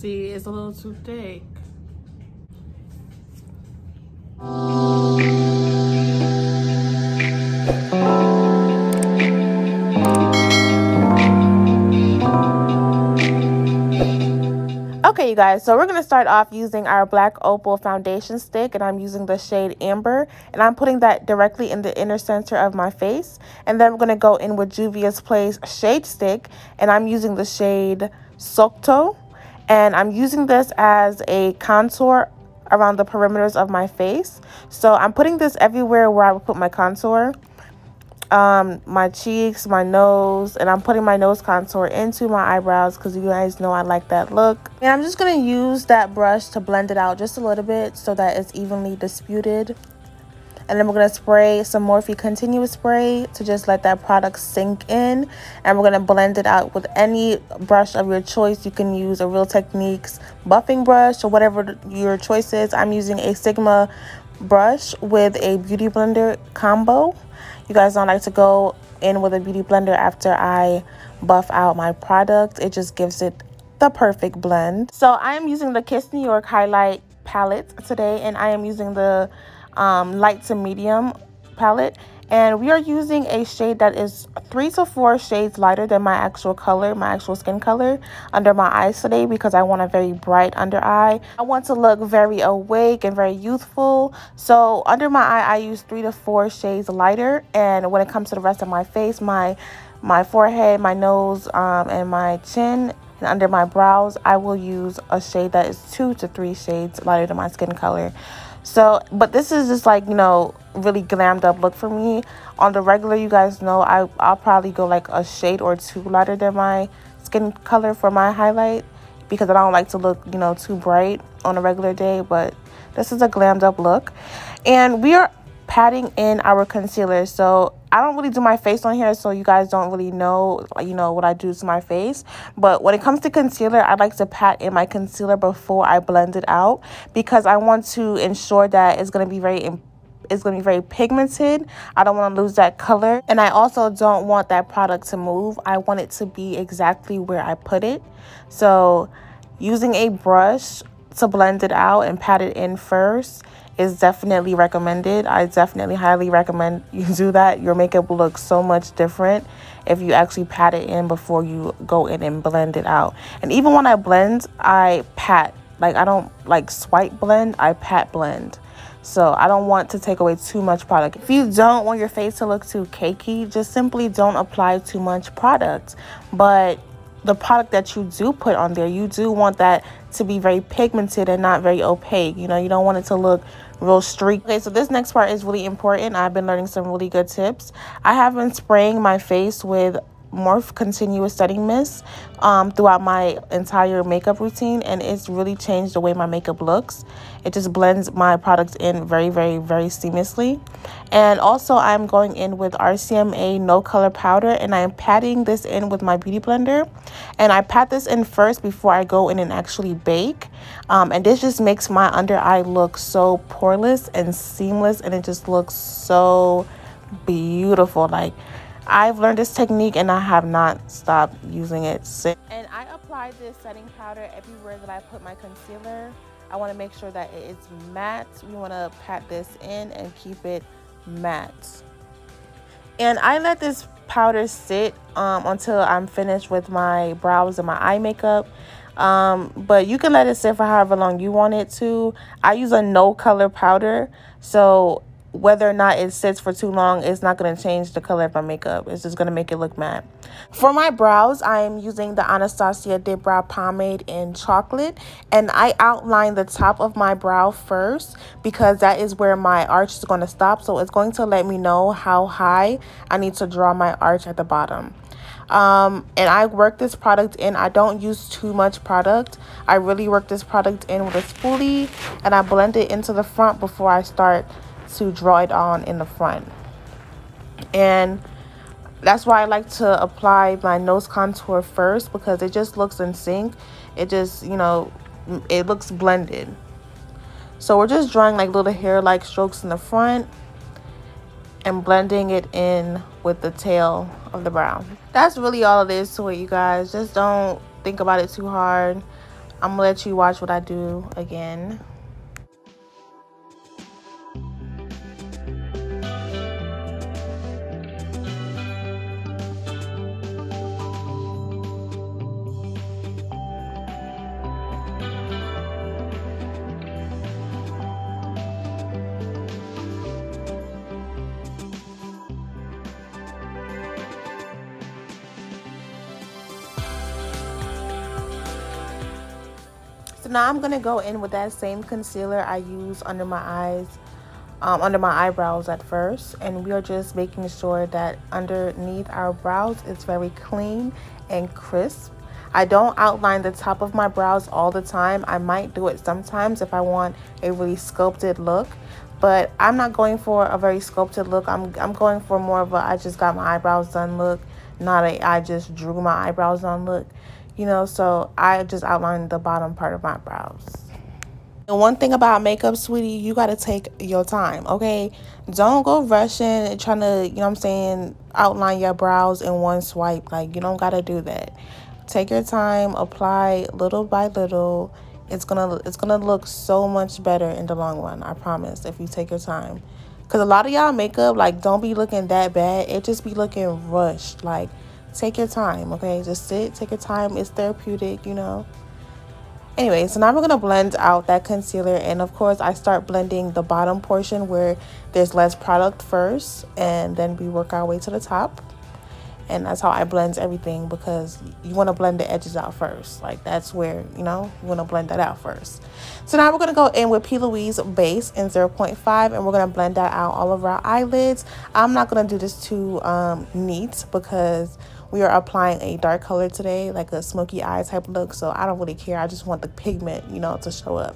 See, it's a little too thick. Okay, you guys, so we're going to start off using our black opal foundation stick, and I'm using the shade Amber, and I'm putting that directly in the inner center of my face. And then we're going to go in with Juvias Place shade stick, and I'm using the shade Sokoto, and I'm using this as a contour around the perimeters of my face. So I'm putting this everywhere where I would put my contour. My cheeks, my nose, and I'm putting my nose contour into my eyebrows because you guys know I like that look. And I'm just going to use that brush to blend it out just a little bit so that it's evenly distributed. And then we're going to spray some Morphe continuous spray to just let that product sink in. And we're going to blend it out with any brush of your choice. You can use a Real Techniques buffing brush or whatever your choice is. I'm using a Sigma brush with a beauty blender combo. You guys don't like to go in with a beauty blender after I buff out my product. It just gives it the perfect blend. So I am using the Kiss New York highlight palette today, and I am using the light to medium palette, and we are using a shade that is 3 to 4 shades lighter than my actual color, my actual skin color under my eyes today, because I want a very bright under eye. I want to look very awake and very youthful. So under my eye I use 3 to 4 shades lighter, and when it comes to the rest of my face, my forehead, my nose, and my chin, and under my brows, I will use a shade that is 2 to 3 shades lighter than my skin color. So, but this is just like, you know, really glammed up look for me. On the regular, you guys know I'll probably go like a shade or 2 lighter than my skin color for my highlight, because I don't like to look, you know, too bright on a regular day. But this is a glammed up look, and we are patting in our concealer. So I don't really do my face on here, so you guys don't really know, you know, what I do to my face. But when it comes to concealer, I like to pat in my concealer before I blend it out, because I want to ensure that it's going to be very pigmented. I don't want to lose that color, and I also don't want that product to move. I want it to be exactly where I put it. So using a brush to blend it out and pat it in first is definitely recommended. I definitely highly recommend you do that. Your makeup will look so much different if you actually pat it in before you go in and blend it out. And even when I blend, I pat. Like, I don't like swipe blend, I pat blend. So I don't want to take away too much product. If you don't want your face to look too cakey, just simply don't apply too much product. But the product that you do put on there, you do want that to be very pigmented and not very opaque. You know, you don't want it to look real streak. Okay, so this next part is really important. I've been learning some really good tips. I have been spraying my face with Morphe continuous setting mist throughout my entire makeup routine, and it's really changed the way my makeup looks. It just blends my products in very, very, very seamlessly. And also I'm going in with RCMA no color powder, and I'm patting this in with my beauty blender, and I pat this in first before I go in and actually bake. And this just makes my under eye look so poreless and seamless, and it just looks so beautiful. Like, I've learned this technique and I have not stopped using it since. And I apply this setting powder everywhere that I put my concealer. I want to make sure that it is matte. We want to pat this in and keep it matte. And I let this powder sit until I'm finished with my brows and my eye makeup. But you can let it sit for however long you want it to. I use a no color powder, so whether or not it sits for too long, it's not going to change the color of my makeup. It's just going to make it look matte. For my brows, I am using the Anastasia Dipbrow pomade in chocolate, and I outline the top of my brow first because that is where my arch is going to stop. So it's going to let me know how high I need to draw my arch at the bottom. And I work this product in. I don't use too much product. I really work this product in with a spoolie, and I blend it into the front before I start to draw it on in the front. And that's why I like to apply my nose contour first, because it just looks in sync. It just, you know, it looks blended. So we're just drawing like little hair-like strokes in the front and blending it in with the tail of the brow. That's really all it is to it, you guys. Just don't think about it too hard. I'm gonna let you watch what I do again. So now I'm gonna go in with that same concealer I use under my eyes, under my eyebrows at first, and we are just making sure that underneath our brows it's very clean and crisp. I don't outline the top of my brows all the time. I might do it sometimes if I want a really sculpted look, but I'm not going for a very sculpted look. I'm going for more of a I just got my eyebrows done look, not a I just drew my eyebrows on look. You know, so I just outlined the bottom part of my brows. And one thing about makeup, sweetie, you got to take your time, okay? Don't go rushing and trying to, you know what I'm saying, outline your brows in one swipe. Like, you don't got to do that. Take your time, apply little by little. It's gonna look so much better in the long run, I promise, if you take your time. Because a lot of y'all makeup, like, don't be looking that bad. It just be looking rushed, like, take your time, okay? Just sit, take your time. It's therapeutic, you know. Anyway, so now we're going to blend out that concealer. And, of course, I start blending the bottom portion where there's less product first. And then we work our way to the top. And that's how I blend everything, because you want to blend the edges out first. Like, that's where, you know, you want to blend that out first. So now we're going to go in with P. Louise base in 0.5, and we're going to blend that out all over our eyelids. I'm not going to do this too neat, because we are applying a dark color today, like a smoky eye type look. So I don't really care. I just want the pigment, you know, to show up.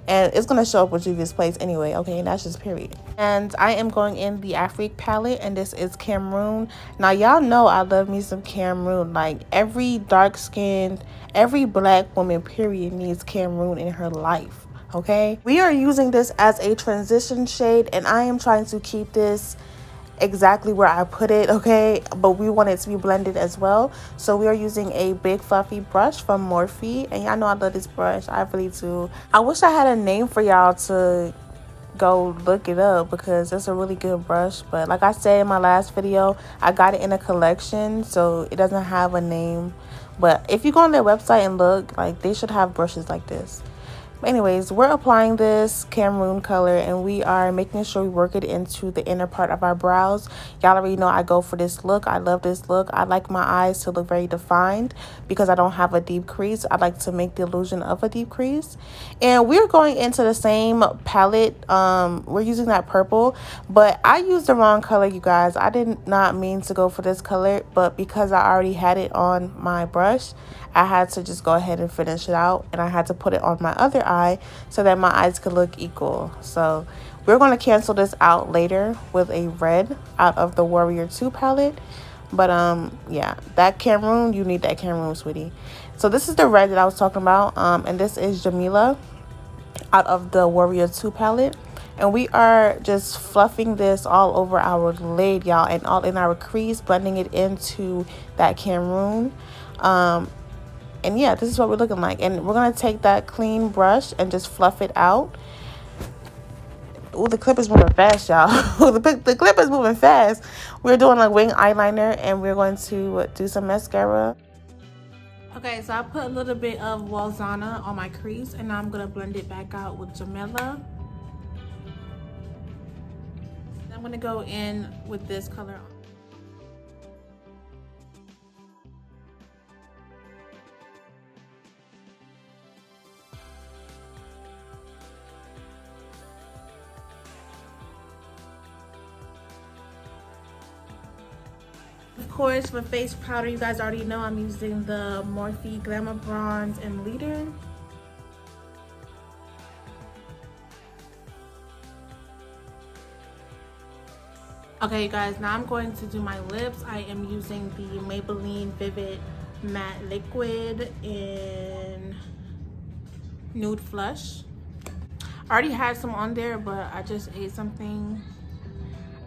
And it's going to show up with Juvias Place anyway, okay? And that's just period. And I am going in the Afrique palette, and this is Cameroon. Now, y'all know I love me some Cameroon. Like, every dark-skinned, every black woman, period, needs Cameroon in her life, okay? We are using this as a transition shade, and I am trying to keep this exactly where I put it, okay? But we want it to be blended as well. So we are using a big fluffy brush from Morphe, and y'all know I love this brush. I really do. I wish I had a name for y'all to go look it up, because it's a really good brush. But like I said in my last video, I got it in a collection, so it doesn't have a name. But if you go on their website and look, like, they should have brushes like this. Anyways, we're applying this Cameroon color, and we are making sure we work it into the inner part of our brows. Y'all already know I go for this look. I love this look. I like my eyes to look very defined because I don't have a deep crease. I like to make the illusion of a deep crease. And we're going into the same palette. We're using that purple, but I used the wrong color, you guys. I did not mean to go for this color, but because I already had it on my brush, I had to just go ahead and finish it out, and I had to put it on my other eye so that my eyes could look equal. So we're going to cancel this out later with a red out of the Warrior 2 palette. But yeah, that Cameroon, you need that Cameroon, sweetie. So this is the red that I was talking about, and this is Jamila out of the Warrior 2 palette. And we are just fluffing this all over our lid, y'all, and all in our crease, blending it into that Cameroon. And yeah, this is what we're looking like. And we're going to take that clean brush and just fluff it out. Oh, the clip is moving fast, y'all. the clip is moving fast. We're doing a wing eyeliner, and we're going to do some mascara. Okay, so I put a little bit of Walzana on my crease, and now I'm going to blend it back out with Jamata. I'm going to go in with this color. Of course, for face powder, you guys already know I'm using the Morphe Glamabronze and Leader. Okay, you guys, now I'm going to do my lips. I am using the Maybelline Vivid Matte Liquid in Nude Flush. I already had some on there, but I just ate something.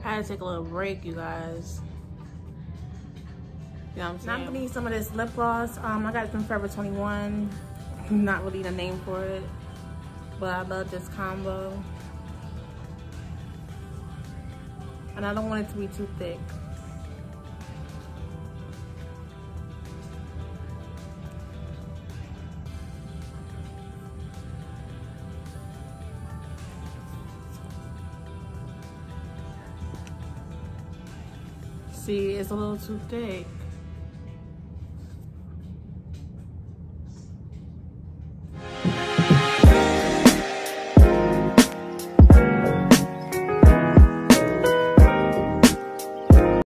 I had to take a little break, you guys. You know what I'm saying? I'm gonna need some of this lip gloss. I got it from Forever 21. Not really the name for it, but I love this combo. And I don't want it to be too thick. See, it's a little too thick.